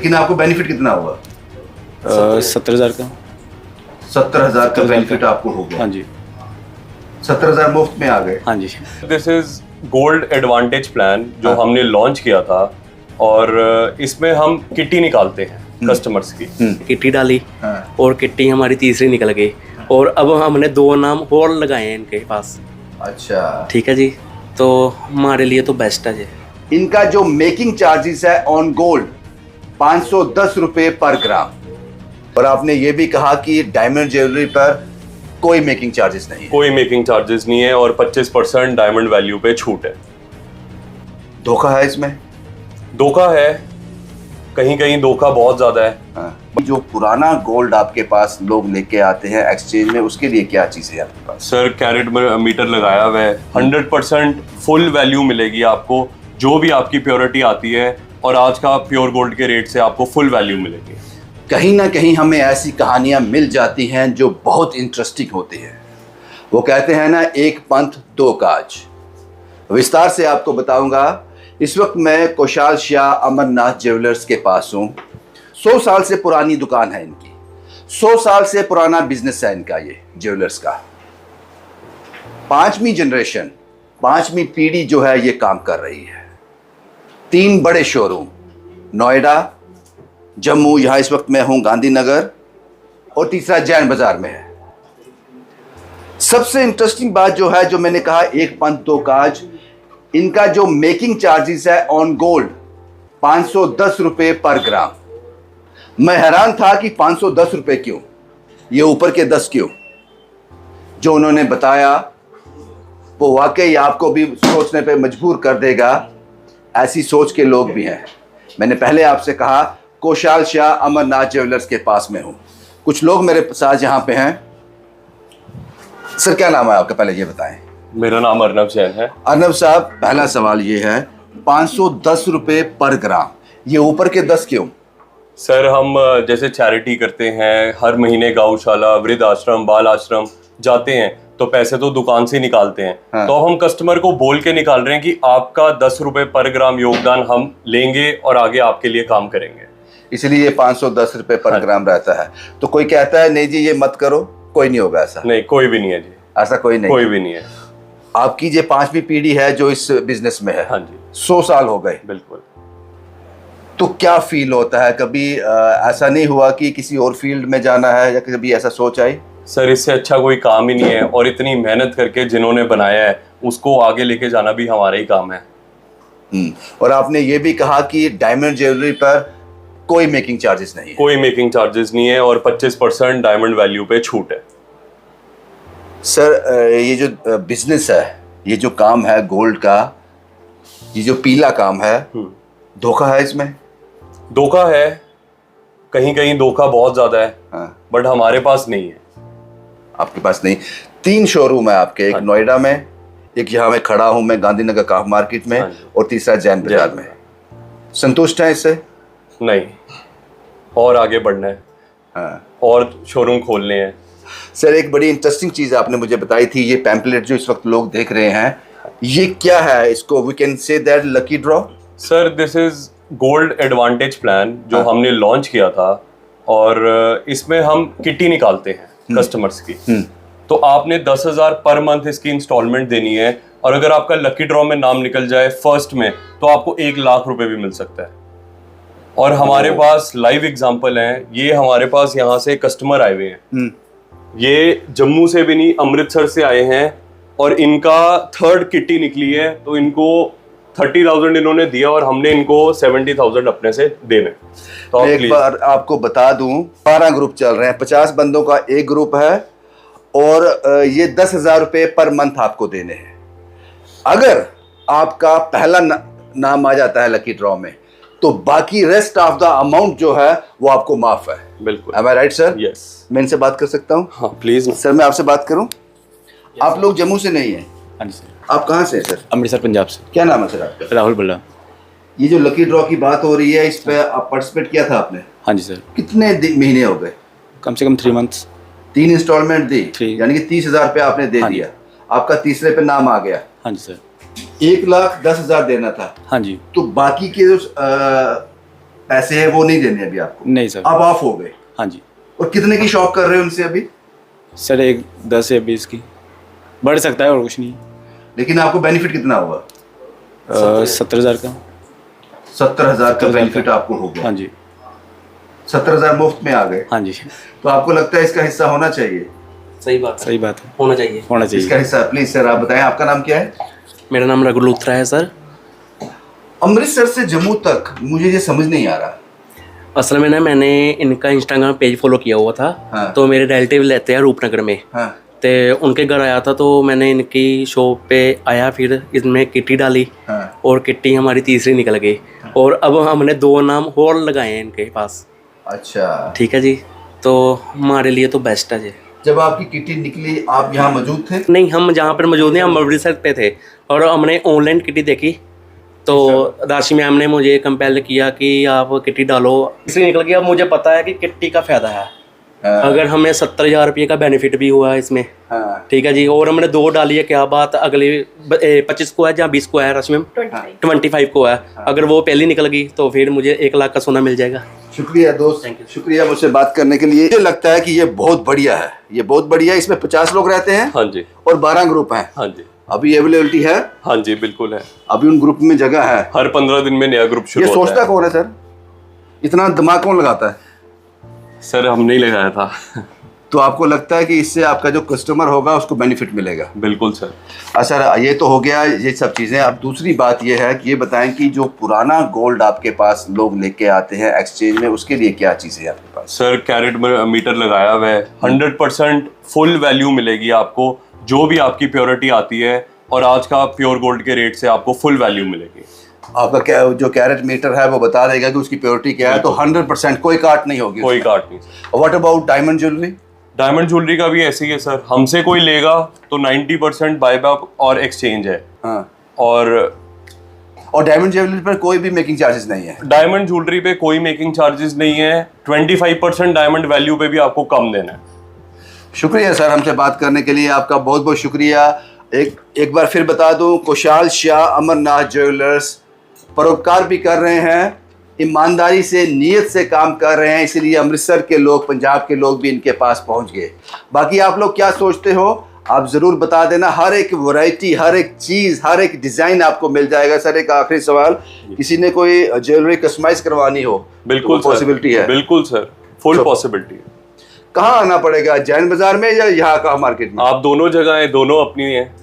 लेकिन आपको बेनिफिट कितना हुआ? 70,000 का। 70,000 का बेनिफिट आपको हो गया? हाँ जी। 70,000 मुफ्त में आ गए? हाँ जी। This is gold advantage plan जो हाँ। हमने लॉन्च किया था, और इसमें हम किटी निकालते हैं कस्टमर्स की। किट्टी डाली हाँ। और किट्टी हमारी तीसरी निकल गई, और अब हमने 2 नाम और लगाए हैं इनके पास। अच्छा, ठीक है जी, तो हमारे लिए तो बेस्ट है जी। इनका जो मेकिंग चार्जेस है ऑन गोल्ड 510 रुपए पर ग्राम, और आपने ये भी कहा कि डायमंड ज्वेलरी पर कोई मेकिंग चार्जेस नहीं है। कोई मेकिंग चार्जेस नहीं है और 25% डायमंड वैल्यू पे छूट है। धोखा है इसमें? धोखा है, कहीं कहीं धोखा बहुत ज्यादा है। हाँ। जो पुराना गोल्ड आपके पास लोग लेके आते हैं एक्सचेंज में, उसके लिए क्या चीज़ है आपके पास? सर कैरेट मीटर लगाया हुआ है, 100% फुल वैल्यू मिलेगी आपको, जो भी आपकी प्योरिटी आती है, और आज का प्योर गोल्ड के रेट से आपको फुल वैल्यू मिलेगी। कहीं ना कहीं हमें ऐसी कहानियां मिल जाती हैं जो बहुत इंटरेस्टिंग होती है। वो कहते हैं ना, एक पंथ दो काज। विस्तार से आपको बताऊंगा। इस वक्त मैं कौशाल शाह अमरनाथ ज्वेलर्स के पास हूँ। 100 साल से पुरानी दुकान है इनकी, 100 साल से पुराना बिजनेस है इनका, ये ज्वेलर्स का। 5वीं जनरेशन, 5वीं पीढ़ी जो है ये काम कर रही है। 3 बड़े शोरूम, नोएडा, जम्मू, यहाँ इस वक्त मैं हूँ गांधीनगर, और तीसरा जैन बाजार में है। सबसे इंटरेस्टिंग बात जो है, जो मैंने कहा एक पंथ दो काज, इनका जो मेकिंग चार्जेस है ऑन गोल्ड 510 रुपए पर ग्राम। मैं हैरान था कि 510 रुपए क्यों, ये ऊपर के 10 क्यों? जो उन्होंने बताया वो वाकई आपको भी सोचने पे मजबूर कर देगा। ऐसी सोच के लोग भी हैं। मैंने पहले आपसे कहा कौशाल शाह अमरनाथ ज्वेलर्स के पास में हूं। कुछ लोग मेरे साथ यहाँ पे हैं। सर क्या नाम है आपका, पहले ये बताएं। मेरा नाम अर्नब जैन है। अर्नब साहब, पहला सवाल ये है, 510 रुपए पर ग्राम, ये ऊपर के 10 क्यों? सर हम जैसे चैरिटी करते हैं, हर महीने गौशाला, वृद्ध आश्रम, बाल आश्रम जाते हैं, तो पैसे तो दुकान से निकालते हैं। हाँ। तो हम कस्टमर को बोल के निकाल रहे हैं कि आपका 10 रुपए पर ग्राम योगदान हम लेंगे और आगे आपके लिए काम करेंगे, इसलिए ये 510 रुपए पर ग्राम रहता है। तो कोई कहता है नहीं जी ये मत करो, कोई नहीं होगा ऐसा? नहीं, कोई भी नहीं है जी, ऐसा कोई नहीं, कोई भी नहीं है। आपकी ये 5वीं पीढ़ी है जो इस बिजनेस में है। हाँ जी, 100 साल हो गए। बिल्कुल। तो क्या फील होता है? कभी ऐसा नहीं हुआ कि किसी और फील्ड में जाना है, या कभी ऐसा सोच आई? सर इससे अच्छा कोई काम ही नहीं है, और इतनी मेहनत करके जिन्होंने बनाया है उसको आगे लेके जाना भी हमारा ही काम है। और आपने ये भी कहा कि डायमंड ज्वेलरी पर कोई मेकिंग चार्जेस नहीं है। कोई मेकिंग चार्जेस नहीं है और 25% डायमंड वैल्यू पे छूट है। सर ये जो बिजनेस है, ये जो काम है गोल्ड का, ये जो पीला काम है, धोखा है इसमें? धोखा है, कहीं कहीं धोखा बहुत ज्यादा है। हाँ। बट हमारे पास नहीं है। आपके पास नहीं? 3 शोरूम है आपके, एक नोएडा में, एक यहाँ मैं खड़ा हूँ मैं गांधीनगर काफ मार्केट में, और तीसरा जैन बाजार में। संतुष्ट है इससे? नहीं, और आगे बढ़ना है। हाँ। और शोरूम खोलने हैं। सर एक बड़ी इंटरेस्टिंग चीज़ आपने मुझे बताई थी, ये पैम्पलेट जो इस वक्त लोग देख रहे हैं, ये क्या है? इसको we can say that lucky draw? Sir this is gold advantage plan जो हमने लॉन्च किया था, और इसमें हम किटी निकालते हैं कस्टमर्स की। तो आपने 10,000 पर मंथ इसकी इंस्टॉलमेंट देनी है, और अगर आपका लकी ड्रॉ में नाम निकल जाए फर्स्ट में, तो आपको 1 लाख रुपए भी मिल सकता है। और हमारे पास लाइव एग्जांपल हैं। ये हमारे पास यहाँ से कस्टमर आए हुए हैं, ये जम्मू से भी नहीं अमृतसर से आए हैं, और इनका 3rd किटी निकली है। तो इनको 30,000 इन्होंने दिया, और हमने इनको 70,000 अपने से देने। तो एक बार आपको बता दूं, 12 ग्रुप चल रहे हैं, 50 बंदों का एक ग्रुप है, और ये 10,000 रुपए पर मंथ आपको देने हैं। अगर आपका पहला नाम आ जाता है लकी ड्रॉ में, तो बाकी रेस्ट ऑफ द अमाउंट जो है वो आपको माफ है। बिल्कुल। Am I right, sir? Yes. मैं इनसे बात कर सकता हूँ? हाँ प्लीज। सर मैं आपसे बात करूँ? आप लोग जम्मू से नहीं हैं? हाँ जी सर। आप कहाँ से हैं सर? अमृतसर पंजाब से। क्या नाम है सर आपका? राहुल बल्ला। ये जो लकी ड्रॉ की बात हो रही है, इस पे आप पार्टिसिपेट किया था आपने? हाँ जी सर। कितने महीने हो गए? कम से कम 3 मंथ्स। 3 इंस्टॉलमेंट दी, 3। यानी कि 30,000 रुपये आपने दे दिया। आपका तीसरे पे नाम आ गया। हाँ जी सर। 1,10,000 देना था। हाँ जी। तो बाकी के जो पैसे हैं वो नहीं देने अभी आपको? नहीं सर। अब ऑफ हो गए? हाँ जी और कितने की शॉप कर रहे हो उनसे अभी? सर, एक 10 या 20 की बढ़ सकता है और कुछ नहीं। लेकिन आपको बेनिफिट कितना हुआ? 70,000 का। 70,000 का 70,000 बेनिफिट आपको हो गया? हाँ जी 70,000 मुफ्त में आ गए? हाँ जी। तो आपको लगता है इसका हिस्सा होना चाहिए? सही बात है, सही बात है, होना चाहिए। होना इसका चाहिए। हिस्सा प्लीज सर आप बताएं, आपका नाम क्या है? मेरा नाम रघु लूथरा है सर। अमृतसर से जम्मू तक मुझे ये समझ नहीं आ रहा। असल में ना मैंने इनका इंस्टाग्राम पेज फॉलो किया हुआ था। हाँ। तो मेरे रिलेटिव रहते हैं रूपनगर में। हाँ तो उनके घर आया था तो मैंने इनकी शॉप पे आया, फिर इसमें किट्टी डाली हाँ और किट्टी हमारी तीसरी निकल गई। और अब हमने 2 नाम और लगाए हैं इनके पास। अच्छा, ठीक है जी, तो हमारे लिए तो बेस्ट है जी। जब आपकी किटी निकली आप यहाँ मौजूद थे? नहीं, हम जहाँ पर मौजूद नहीं, हम अमृतसर पे थे और हमने ऑनलाइन किटी देखी तो राशि मैम ने मुझे कंपेल किया कि आप किट्टी डालो, इसलिए निकल गया। मुझे पता है कि किट्टी का फ़ायदा है। हाँ। अगर हमें 70,000 रुपये का बेनिफिट भी हुआ है इसमें। हाँ ठीक है जी, और हमने 2 डाली है, क्या बात। अगली 25 को है या 20 को है राशि मैम? 25 को है। अगर वो पहली निकल गई तो फिर मुझे 1 लाख का सोना मिल जाएगा। शुक्रिया दोस्त, शुक्रिया मुझसे बात करने के लिए। मुझे लगता है कि ये बहुत बढ़िया है, ये बहुत बढ़िया है। इसमें 50 लोग रहते हैं हाँ जी और 12 ग्रुप हैं। हाँ जी अभी अवेलेबिलिटी है? हाँ जी बिल्कुल है। अभी उन ग्रुप में जगह है? हर 15 दिन में नया ग्रुप शुरू ये होता सोचता है। कौन है सर? इतना दिमाग कौन लगाता है? सर हमने ही लगाया था। तो आपको लगता है कि इससे आपका जो कस्टमर होगा उसको बेनिफिट मिलेगा? बिल्कुल सर। अच्छा, ये तो हो गया ये सब चीज़ें। अब दूसरी बात ये है कि ये बताएं कि जो पुराना गोल्ड आपके पास लोग लेके आते हैं एक्सचेंज में, उसके लिए क्या चीज़ें हैं आपके पास? सर कैरेट मीटर लगाया हुआ है, 100% फुल वैल्यू मिलेगी आपको, जो भी आपकी प्योरिटी आती है। और आज का प्योर गोल्ड के रेट से आपको फुल वैल्यू मिलेगी। आपका क्या जो कैरेट मीटर है वो बता देगा कि उसकी प्योरिटी क्या है, तो 100% कोई काट नहीं होगी? कोई काट नहीं। What about diamond jewellery? Diamond jewellery का भी ऐसे ही है सर। हमसे कोई लेगा तो 90% बायबैक और एक्सचेंज है। हाँ, और डायमंड ज्वेलरी पर कोई भी मेकिंग चार्जेस नहीं है? डायमंड ज्वेलरी पे कोई मेकिंग चार्जेस नहीं है। 25% डायमंड वैल्यू पे भी आपको कम देना है। शुक्रिया सर हमसे बात करने के लिए, आपका बहुत बहुत शुक्रिया। एक बार फिर बता दूं, कुशाल शाह अमरनाथ ज्वेलर्स परोपकार भी कर रहे हैं, ईमानदारी से नीयत से काम कर रहे हैं, इसीलिए अमृतसर के लोग, पंजाब के लोग भी इनके पास पहुंच गए। बाकी आप लोग क्या सोचते हो आप ज़रूर बता देना। हर एक वैरायटी, हर एक चीज़, हर एक डिज़ाइन आपको मिल जाएगा। सर एक आखिरी सवाल, किसी ने कोई ज्वेलरी कस्टमाइज करवानी हो? बिल्कुल तो पॉसिबिलिटी है? बिल्कुल सर, फुल पॉसिबिलिटी है। कहाँ आना पड़ेगा, जैन बाजार में या यहाँ का मार्केट में? आप दोनों जगह हैं, दोनों अपनी हैं।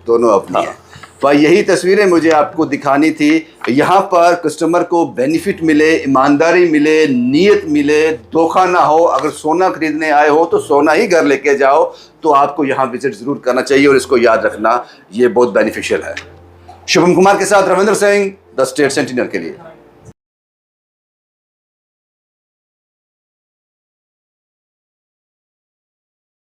दोनों अपनी हैं। तो यही तस्वीरें मुझे आपको दिखानी थी। यहाँ पर कस्टमर को बेनिफिट मिले, ईमानदारी मिले, नीयत मिले, धोखा ना हो। अगर सोना खरीदने आए हो तो सोना ही घर लेके जाओ, तो आपको यहाँ विजिट ज़रूर करना चाहिए और इसको याद रखना, ये बहुत बेनिफिशियल है। शुभम कुमार के साथ Ravindra Singh, the state sentinel के लिए।